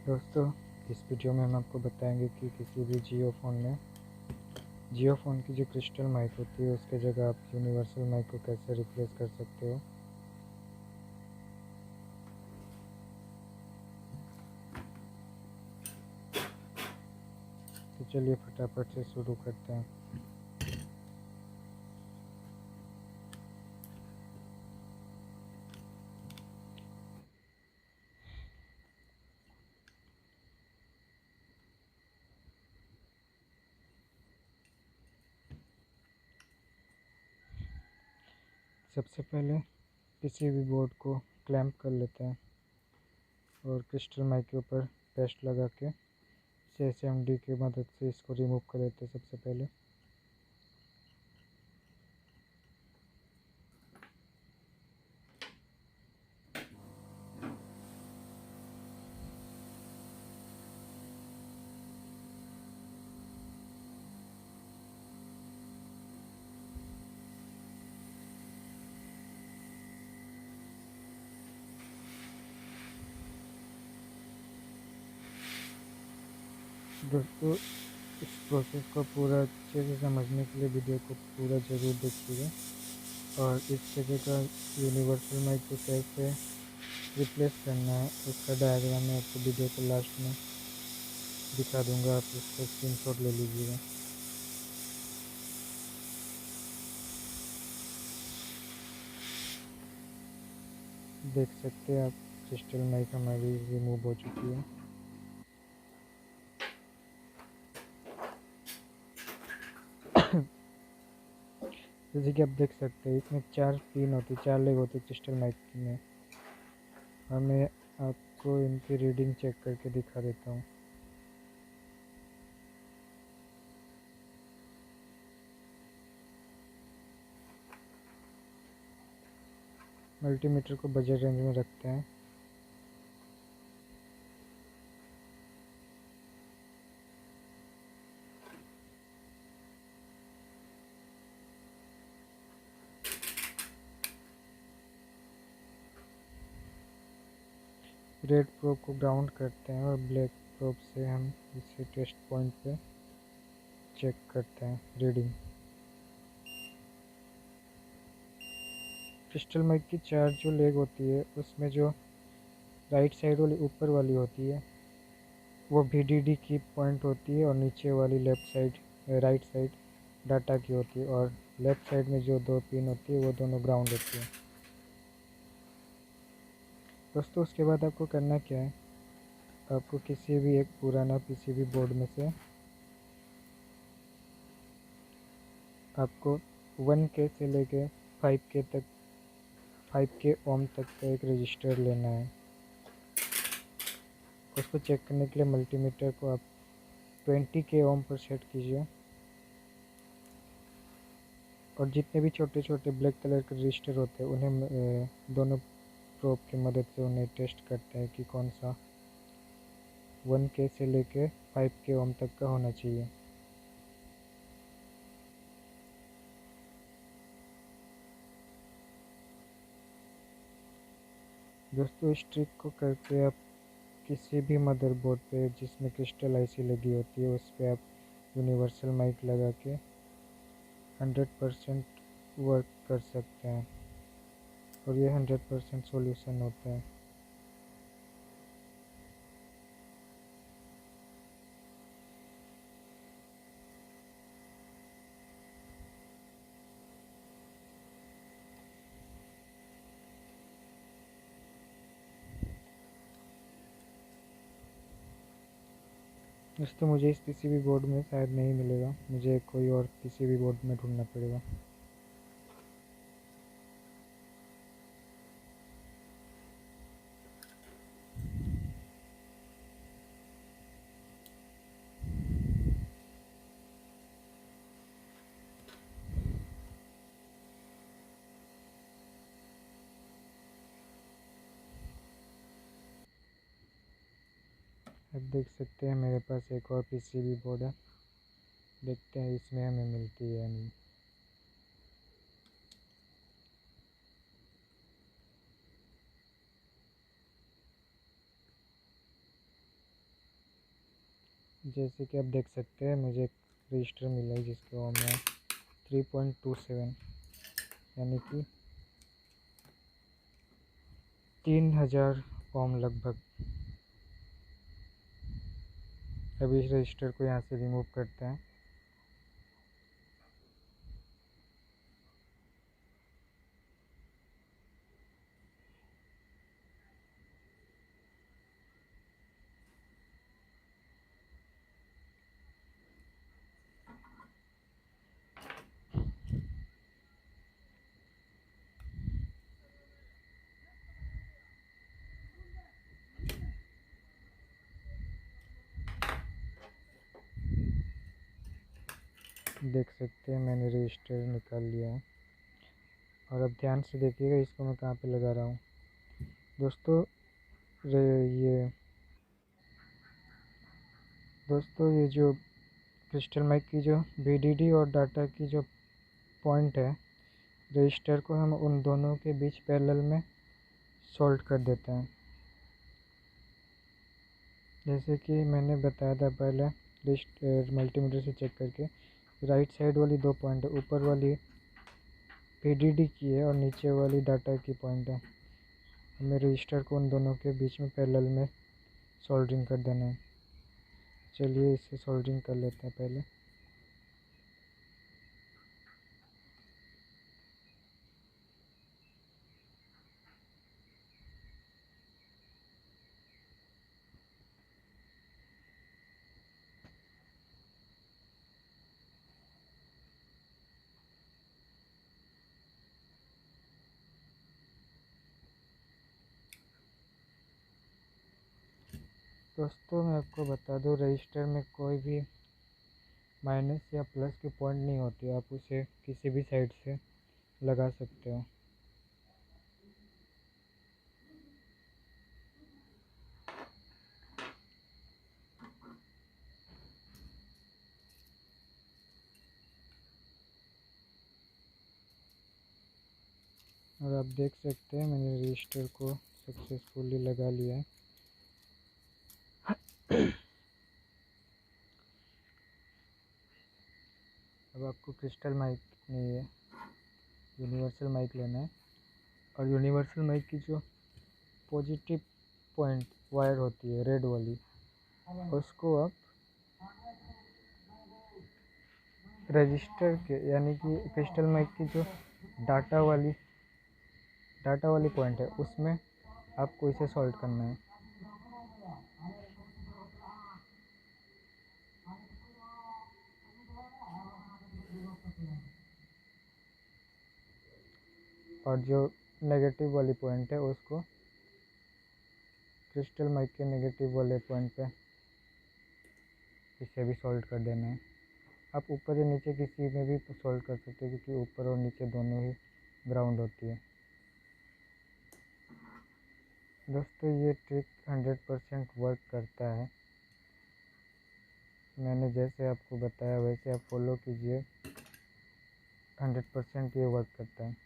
दोस्तों, इस वीडियो में हम आपको बताएंगे कि किसी भी जियो फ़ोन की जो क्रिस्टल माइक होती है उसके जगह आप यूनिवर्सल माइक को कैसे रिप्लेस कर सकते हो। तो चलिए फटाफट से शुरू करते हैं। सबसे पहले किसी भी बोर्ड को क्लैंप कर लेते हैं और क्रिस्टल माइक के ऊपर पेस्ट लगा के SMD की मदद से इसको रिमूव कर देते हैं। सबसे पहले दोस्तों, इस प्रोसेस को पूरा अच्छे से समझने के लिए वीडियो को पूरा ज़रूर देखिएगा और इसके जगह यूनिवर्सल माइक को कैसे रिप्लेस करना है उसका डायग्राम मैं आपको वीडियो के लास्ट में दिखा दूंगा। आप इसका स्क्रीनशॉट ले लीजिएगा। देख सकते हैं आप, क्रिस्टल माइक हमारी रिमूव हो चुकी है। जैसे कि आप देख सकते हैं इसमें 4 पिन होती, 4 लेग होती क्रिस्टल माइक में। और मैं आपको इनकी रीडिंग चेक करके दिखा देता हूँ। मल्टीमीटर को बजट रेंज में रखते हैं। रेड प्रोब को ग्राउंड करते हैं और ब्लैक प्रोब से हम इसे टेस्ट पॉइंट पे चेक करते हैं रीडिंग। क्रिस्टल माइक की 4 जो लेग होती है उसमें जो राइट साइड वाली ऊपर वाली होती है वो VDD की पॉइंट होती है और नीचे वाली राइट साइड डाटा की होती है और लेफ़्ट साइड में जो 2 पिन होती है वो दोनों ग्राउंड होती है। दोस्तों, उसके बाद आपको करना क्या है, आपको किसी भी एक पुराना PCB बोर्ड में से आपको 1K से लेके 5K ओम तक का एक रजिस्टर लेना है। उसको चेक करने के लिए मल्टीमीटर को आप 20K ओम पर सेट कीजिए और जितने भी छोटे छोटे ब्लैक कलर के रजिस्टर होते हैं उन्हें दोनों प्रोब की मदद से उन्हें टेस्ट करते हैं कि कौन सा 1K से लेके 5K ओम तक का होना चाहिए। दोस्तों, इस ट्रिक को करके आप किसी भी मदरबोर्ड पे जिसमें क्रिस्टल आईसी लगी होती है उस पर आप यूनिवर्सल माइक लगा के 100% वर्क कर सकते हैं और ये 100% सॉल्यूशन होता है। दोस्तों, मुझे इस PCB बोर्ड में शायद नहीं मिलेगा, मुझे कोई और PCB बोर्ड में ढूंढना पड़ेगा। अब देख सकते हैं मेरे पास एक और PCB बोर्ड है। देखते हैं इसमें हमें मिलती है या नहीं। जैसे कि आप देख सकते हैं मुझे एक रजिस्टर मिला है जिसका ओम है 3.27 यानी कि 3000 ओम लगभग। अभी इस रजिस्टर को यहाँ से रिमूव करते हैं। देख सकते हैं मैंने रजिस्टर निकाल लिया है। और अब ध्यान से देखिएगा इसको मैं कहाँ पे लगा रहा हूँ दोस्तों। ये जो क्रिस्टल माइक की जो VDD और डाटा की जो पॉइंट है रजिस्टर को हम उन दोनों के बीच पैरेलल में सोल्ड कर देते हैं। जैसे कि मैंने बताया था पहले मल्टीमीटर से चेक करके राइट साइड वाली 2 पॉइंट है, ऊपर वाली VDD की है और नीचे वाली डाटा की पॉइंट है। हमें रजिस्टर को उन दोनों के बीच में पैरेलल में सोल्डरिंग कर देना है। चलिए इसे सोल्डरिंग कर लेते हैं पहले। दोस्तों मैं आपको बता दूं रजिस्टर में कोई भी माइनस या प्लस की पॉइंट नहीं होती, आप उसे किसी भी साइड से लगा सकते हो। और आप देख सकते हैं मैंने रजिस्टर को सक्सेसफुली लगा लिया है। अब आपको क्रिस्टल माइक नहीं है, यूनिवर्सल माइक लेना है। और यूनिवर्सल माइक की जो पॉजिटिव पॉइंट वायर होती है रेड वाली, उसको आप रजिस्टर के यानी कि क्रिस्टल माइक की जो डाटा वाली पॉइंट है उसमें आपको इसे सॉल्व करना है। और जो नेगेटिव वाली पॉइंट है उसको क्रिस्टल माइक के नेगेटिव वाले पॉइंट पे इसे भी सॉल्व कर देना है। आप ऊपर या नीचे किसी में भी सॉल्व कर सकते हैं क्योंकि ऊपर और नीचे दोनों ही ग्राउंड होती है। दोस्तों ये ट्रिक 100% वर्क करता है। मैंने जैसे आपको बताया वैसे आप फॉलो कीजिए, 100% ये वर्क करता है।